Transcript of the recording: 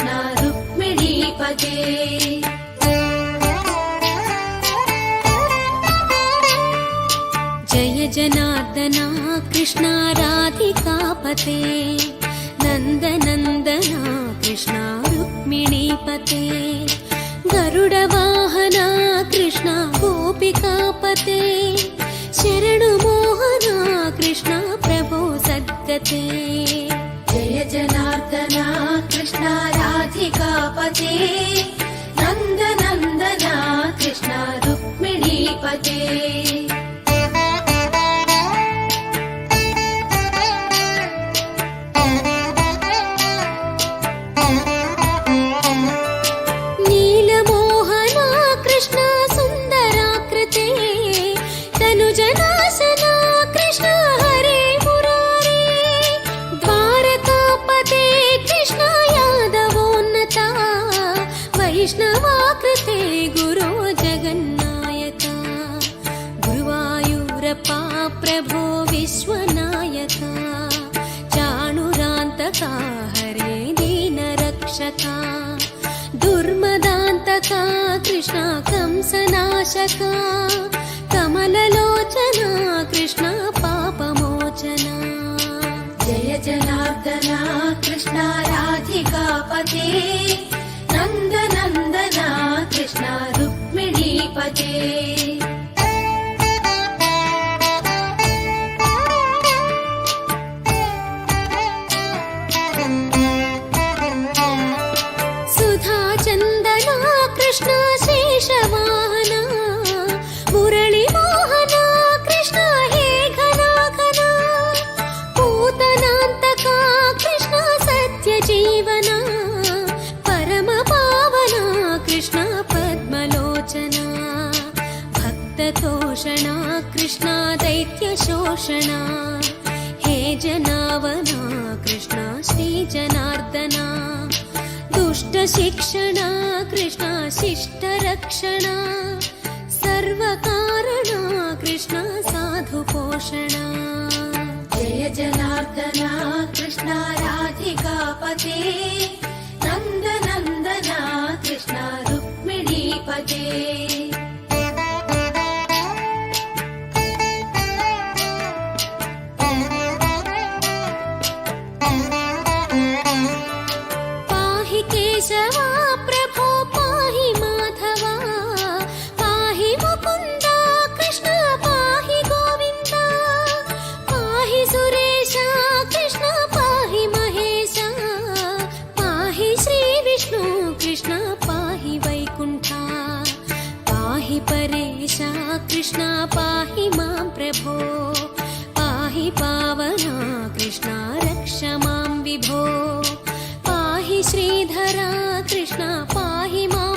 कृष्ण रुक्मिणीपते। जय जनार्दना कृष्ण राधिकापते, नन्दनन्दना कृष्ण रुक्मिणीपते। गरुडवाहना कृष्ण गोपिकापते, शरणुमोहना कृष्ण प्रभो सद्गते। जय जनार्दना कृष्ण राधिकापते, नन्दनन्दना कृष्ण रुक्मिणीपते। वैष्णवाकृते गुरो जगन्नायका, गुरुवायूरप्पा प्रभो विश्वनायका। चाणुरान्तका हरे दीनरक्षका, दुर्मदान्तका कृष्ण कंसनाशका। कमललोचना कृष्ण पापमोचना। जय जनार्दना कृष्ण राधिकापते, नन्दनन्दना कृष्ण रुक्मिणीपते। सुधाचन्दना कृष्ण शेषवाहना, मुरळीमोहना कृष्ण हे घनाघना। पूतनान्तका कृष्ण सत्यजीवना, कृष्ण पद्मलोचना। भक्ततोषणा कृष्ण दैत्यशोषणा, हे जनावना कृष्ण श्रीजनार्दना। दुष्टशिक्षणा कृष्ण शिष्टरक्षणा, सर्वकारणा कृष्ण साधुपोषणा। जय जनार्दना कृष्ण राधिकापते, नन्दनन्दना कृष्ण रुक्मिणीपते। पाहि केशवा प्रभो पाहि माधवा, पाहि मुकुन्दा कृष्ण पाहि गोविन्दा। पाहि सुरेशा कृष्ण पाहि महेशा, पाहि श्रीविष्णु कृष्ण पाहि वैकुण्ठा। पाहि परेशा कृष्ण पाहि मां प्रभो, पाहि पावना कृष्ण रक्ष मां विभो। पाहि श्रीधरा कृष्ण पाहि मां